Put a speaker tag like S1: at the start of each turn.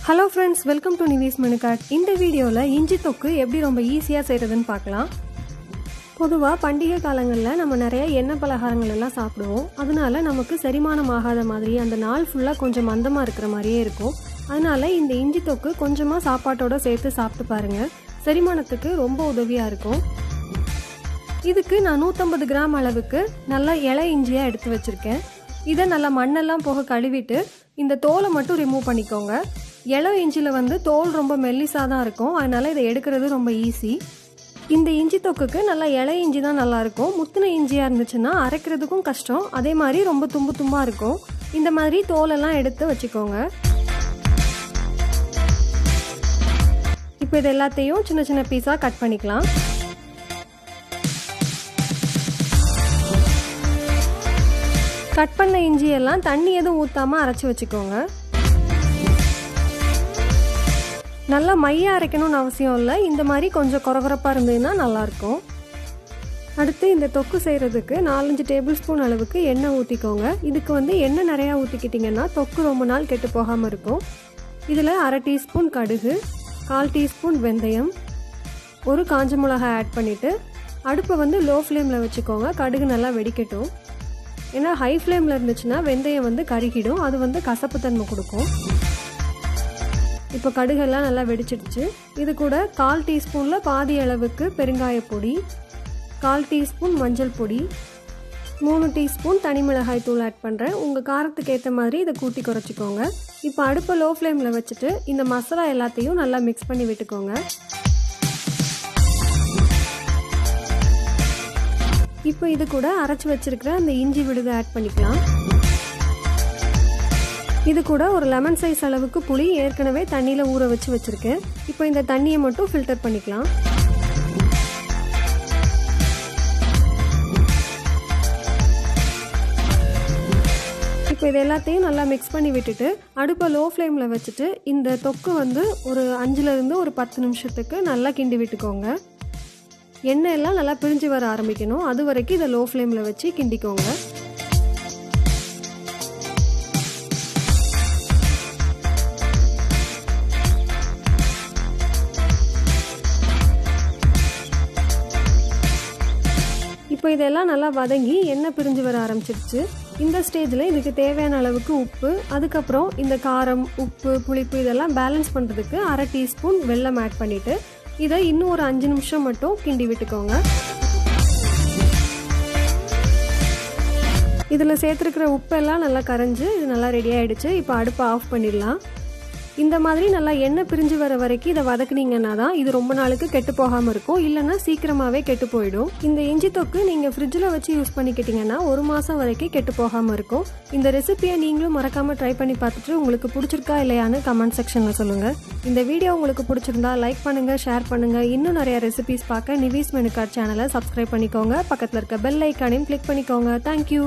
S1: Hello friends, welcome to Nivi's Menu Cart. இந்த வீடியோல இஞ்சி தொக்கு எப்படி ரொம்ப ஈஸியா செய்யறதுன்னு பார்க்கலாம். பொதுவா பண்டிகை காலங்கள்ல நம்ம நிறைய எண்ணெய் பலகாரங்கள் எல்லாம் சாப்பிடுவோம். அதனால நமக்கு செரிமானம் ஆகாத மாதிரி அந்த நாள் ஃபுல்லா கொஞ்சம் மந்தமா இருக்கிற மாதிரியே இருக்கும். அதனால இந்த இஞ்சி தொக்கு கொஞ்சமா சாப்பாட்டோட சேர்த்து சாப்பிட்டு பாருங்க. செரிமானத்துக்கு ரொம்ப உதவியா இருக்கும். இதுக்கு நான் 150 கிராம் அளவுக்கு நல்ல இலை இஞ்சியா எடுத்து வச்சிருக்கேன். இதை நல்லா மண்ணெல்லாம் போக கழுவிட்டு இந்த தோலை மட்டும் ரிமூவ் பண்ணிக்கோங்க. இலை இஞ்சியில் தோல் ரொம்ப மெல்லிசாக தான் இருக்கும், அதனால் இதை எடுக்கிறது ரொம்ப ஈஸி. இந்த இஞ்சி தொக்குக்கு நல்லா இலை இஞ்சி தான் நல்லாயிருக்கும். முத்தின இஞ்சியாக இருந்துச்சுன்னா அரைக்கிறதுக்கும் கஷ்டம், அதே மாதிரி ரொம்ப தும்பு தும்பாக இருக்கும். இந்த மாதிரி தோலெல்லாம் எடுத்து வச்சுக்கோங்க. இப்போ இது எல்லாத்தையும் சின்ன சின்ன பீஸாக கட் பண்ணிக்கலாம். கட் பண்ண இஞ்சியெல்லாம் தண்ணி எதுவும் ஊற்றாமல் அரைச்சி வச்சுக்கோங்க. நல்லா மைய அரைக்கணும்னு அவசியம் இல்லை, இந்த மாதிரி கொஞ்சம் கொரகொரப்பாக இருந்ததுன்னா நல்லாயிருக்கும். அடுத்து இந்த தொக்கு செய்கிறதுக்கு 4-5 டேபிள் ஸ்பூன் அளவுக்கு எண்ணெய் ஊற்றிக்கோங்க. இதுக்கு எண்ணெய் நிறையா ஊற்றிக்கிட்டிங்கன்னா தொக்கு ரொம்ப நாள் கெட்டு போகாமல் இருக்கும். இதில் 1/2 டீஸ்பூன் கடுகு, 1/4 டீஸ்பூன் வெந்தயம், ஒரு காஞ்ச மிளகாய் ஆட் பண்ணிவிட்டு அடுப்பை லோ ஃப்ளேமில் வச்சுக்கோங்க. கடுகு நல்லா வெடிக்கட்டும். ஏன்னா ஹை ஃப்ளேமில் இருந்துச்சுன்னா வெந்தயம் கருகிடும், அது கசப்பு தன்மை கொடுக்கும். இப்போ கடுகெல்லாம் நல்லா வெடிச்சிடுச்சு. இது கூட 1/4 டீஸ்பூனில் பாதி அளவுக்கு பெருங்காய பொடி, 1/4 டீஸ்பூன் மஞ்சள் பொடி, 3 டீஸ்பூன் தனி மிளகாய் தூள் ஆட் பண்ணுறேன். உங்கள் காரத்துக்கு ஏற்ற மாதிரி இதை கூட்டி குறைச்சிக்கோங்க. இப்போ அடுப்பை லோ ஃப்ளேமில் வச்சுட்டு இந்த மசாலா எல்லாத்தையும் நல்லா மிக்ஸ் பண்ணி விட்டுக்கோங்க. இப்போ இது கூட அரைச்சி வச்சிருக்கிற அந்த இஞ்சி விழுது ஆட் பண்ணிக்கலாம். இது கூட ஒரு லெமன் சைஸ் அளவுக்கு புளி ஏற்கனவே தண்ணியில் ஊற வச்சு வச்சுருக்கேன். இப்போ இந்த தண்ணியை மட்டும் ஃபில்டர் பண்ணிக்கலாம். இப்போ இது எல்லாத்தையும் நல்லா மிக்ஸ் பண்ணி விட்டுட்டு அடுப்பை லோ ஃப்ளேமில் வச்சுட்டு இந்த தொக்கு ஒரு 5லேருந்து ஒரு 10 நிமிஷத்துக்கு நல்லா கிண்டி விட்டுக்கோங்க. எண்ணெய் எல்லாம் நல்லா பிரிஞ்சு வர ஆரம்பிக்கணும், அது வரைக்கும் இதை லோ ஃப்ளேமில் வச்சு கிண்டிக்கோங்க. இப்போ இதெல்லாம் நல்லா வதங்கி எண்ணெய் பிரிஞ்சு வர ஆரம்பிச்சிருச்சு. இந்த ஸ்டேஜில் இதுக்கு தேவையான அளவுக்கு உப்பு, அதுக்கப்புறம் இந்த காரம், உப்பு, புளிப்பு இதெல்லாம் பேலன்ஸ் பண்ணுறதுக்கு 1/2 டீஸ்பூன் வெல்லம் ஆட் பண்ணிவிட்டு இதை இன்னும் ஒரு 5 நிமிஷம் மட்டும் கிண்டி விட்டுக்கோங்க. இதில் சேர்த்துருக்கிற உப்பெல்லாம் நல்லா கரைஞ்சி இது நல்லா ரெடி ஆகிடுச்சு. இப்போ அடுப்பை ஆஃப் பண்ணிடலாம். இந்த மாதிரி நல்லா எண்ணெய் பிரிஞ்சு வர வரைக்கும் இதை வதக்குனீங்கன்னா தான் இது ரொம்ப நாளுக்கு கெட்டு போகாமல் இருக்கும், இல்லைன்னா சீக்கிரமாகவே கெட்டு போயிடும். இந்த இஞ்சி தொக்கு நீங்கள் ஃப்ரிட்ஜில் வச்சு யூஸ் பண்ணிக்கிட்டிங்கன்னா 1 மாதம் வரைக்கும் கெட்டு போகாமல் இருக்கும். இந்த ரெசிபியை நீங்களும் மறக்காமல் ட்ரை பண்ணி பார்த்துட்டு உங்களுக்கு பிடிச்சிருக்கா இல்லையான்னு கமெண்ட் செக்ஷனில் சொல்லுங்கள். இந்த வீடியோ உங்களுக்கு பிடிச்சிருந்தா லைக் பண்ணுங்கள், ஷேர் பண்ணுங்கள். இன்னும் நிறைய ரெசிபிஸ் பார்க்க நிவிஸ் மெனு கார்ட் சேனலை சப்ஸ்கிரைப் பண்ணிக்கோங்க. பக்கத்தில் இருக்க பெல் ஐக்கானையும் கிளிக் பண்ணிக்கோங்க. தேங்க்யூ.